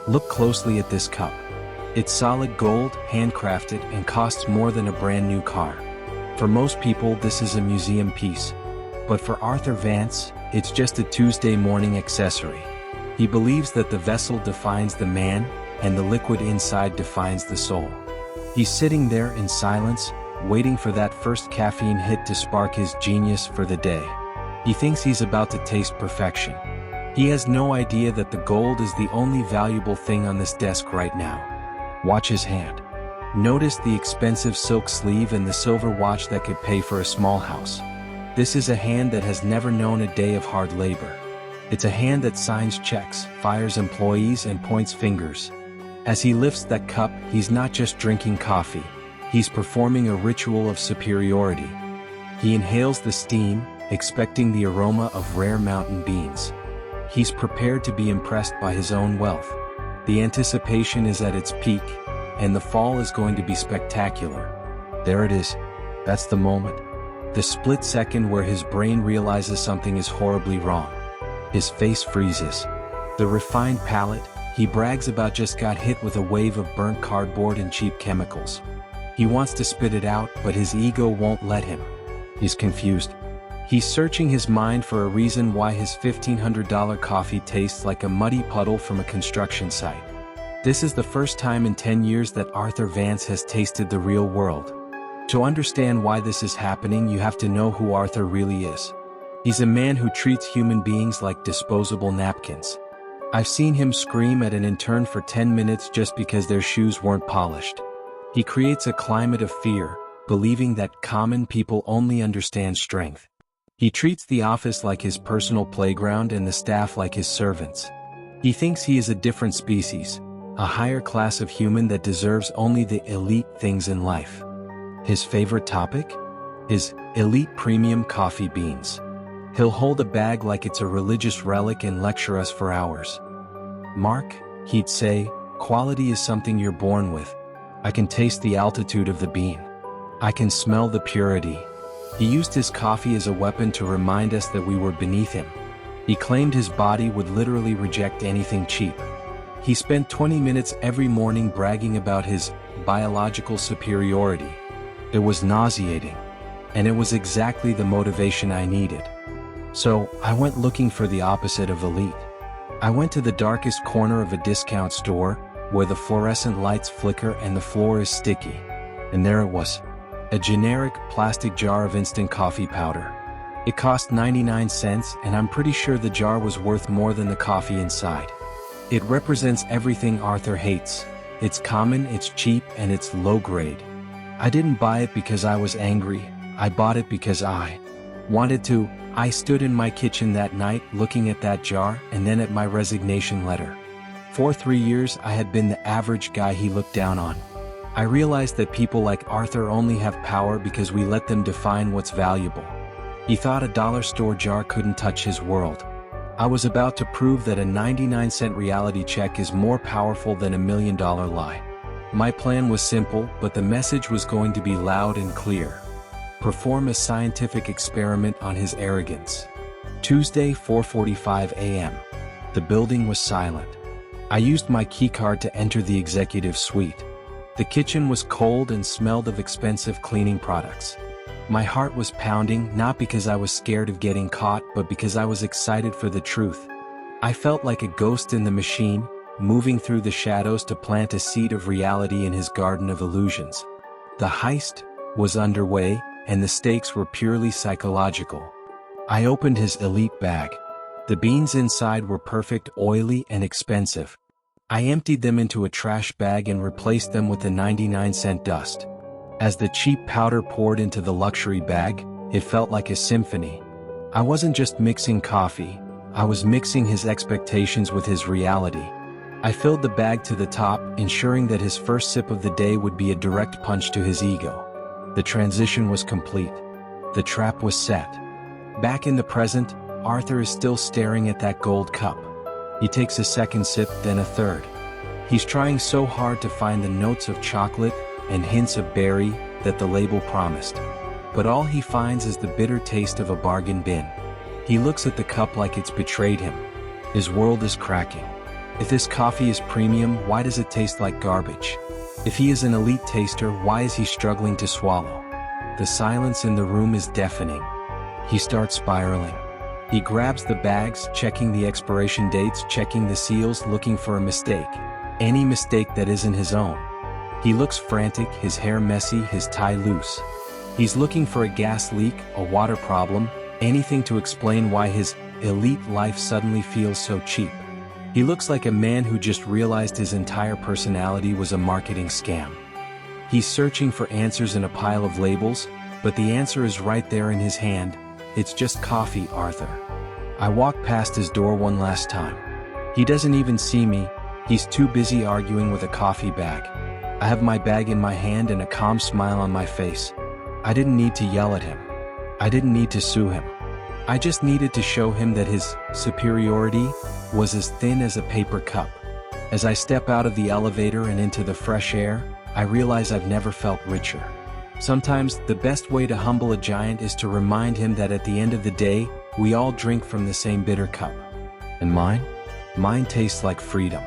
Look closely at this cup. It's solid gold, handcrafted, and costs more than a brand new car. For most people, this is a museum piece. But for Arthur Vance, it's just a Tuesday morning accessory. He believes that the vessel defines the man, and the liquid inside defines the soul. He's sitting there in silence, waiting for that first caffeine hit to spark his genius for the day. He thinks he's about to taste perfection. He has no idea that the gold is the only valuable thing on this desk right now. Watch his hand. Notice the expensive silk sleeve and the silver watch that could pay for a small house. This is a hand that has never known a day of hard labor. It's a hand that signs checks, fires employees, and points fingers. As he lifts that cup, he's not just drinking coffee. He's performing a ritual of superiority. He inhales the steam, expecting the aroma of rare mountain beans. He's prepared to be impressed by his own wealth. The anticipation is at its peak, and the fall is going to be spectacular. There it is. That's the moment. The split second where his brain realizes something is horribly wrong. His face freezes. The refined palate, he brags about, just got hit with a wave of burnt cardboard and cheap chemicals. He wants to spit it out, but his ego won't let him. He's confused. He's searching his mind for a reason why his $1,500 coffee tastes like a muddy puddle from a construction site. This is the first time in 10 years that Arthur Vance has tasted the real world. To understand why this is happening, you have to know who Arthur really is. He's a man who treats human beings like disposable napkins. I've seen him scream at an intern for 10 minutes just because their shoes weren't polished. He creates a climate of fear, believing that common people only understand strength. He treats the office like his personal playground and the staff like his servants. He thinks he is a different species, a higher class of human that deserves only the elite things in life. His favorite topic? His elite premium coffee beans. He'll hold a bag like it's a religious relic and lecture us for hours. "Mark," he'd say, "quality is something you're born with. I can taste the altitude of the bean. I can smell the purity." He used his coffee as a weapon to remind us that we were beneath him. He claimed his body would literally reject anything cheap. He spent 20 minutes every morning bragging about his biological superiority. It was nauseating. And it was exactly the motivation I needed. So, I went looking for the opposite of elite. I went to the darkest corner of a discount store, where the fluorescent lights flicker and the floor is sticky. And there it was. A generic plastic jar of instant coffee powder. It cost 99 cents, and I'm pretty sure the jar was worth more than the coffee inside. It represents everything Arthur hates. It's common, it's cheap, and it's low grade. I didn't buy it because I was angry. I bought it because I wanted to. I stood in my kitchen that night looking at that jar and then at my resignation letter. For 3 years I had been the average guy he looked down on. I realized that people like Arthur only have power because we let them define what's valuable. He thought a dollar store jar couldn't touch his world. I was about to prove that a 99-cent reality check is more powerful than $1 million lie. My plan was simple, but the message was going to be loud and clear. Perform a scientific experiment on his arrogance. Tuesday, 4:45 a.m. The building was silent. I used my keycard to enter the executive suite. The kitchen was cold and smelled of expensive cleaning products. My heart was pounding, not because I was scared of getting caught, but because I was excited for the truth. I felt like a ghost in the machine, moving through the shadows to plant a seed of reality in his garden of illusions. The heist was underway, and the stakes were purely psychological. I opened his elite bag. The beans inside were perfect, oily, and expensive. I emptied them into a trash bag and replaced them with the 99-cent dust. As the cheap powder poured into the luxury bag, it felt like a symphony. I wasn't just mixing coffee, I was mixing his expectations with his reality. I filled the bag to the top, ensuring that his first sip of the day would be a direct punch to his ego. The transition was complete. The trap was set. Back in the present, Arthur is still staring at that gold cup. He takes a second sip, then a third. He's trying so hard to find the notes of chocolate and hints of berry that the label promised. But all he finds is the bitter taste of a bargain bin. He looks at the cup like it's betrayed him. His world is cracking. If this coffee is premium, why does it taste like garbage? If he is an elite taster, why is he struggling to swallow? The silence in the room is deafening. He starts spiraling. He grabs the bags, checking the expiration dates, checking the seals, looking for a mistake. Any mistake that isn't his own. He looks frantic, his hair messy, his tie loose. He's looking for a gas leak, a water problem, anything to explain why his elite life suddenly feels so cheap. He looks like a man who just realized his entire personality was a marketing scam. He's searching for answers in a pile of labels, but the answer is right there in his hand. It's just coffee, Arthur. I walk past his door one last time. He doesn't even see me. He's too busy arguing with a coffee bag. I have my bag in my hand and a calm smile on my face. I didn't need to yell at him. I didn't need to sue him. I just needed to show him that his superiority was as thin as a paper cup. As I step out of the elevator and into the fresh air, I realize I've never felt richer. Sometimes, the best way to humble a giant is to remind him that at the end of the day, we all drink from the same bitter cup. And mine? Mine tastes like freedom.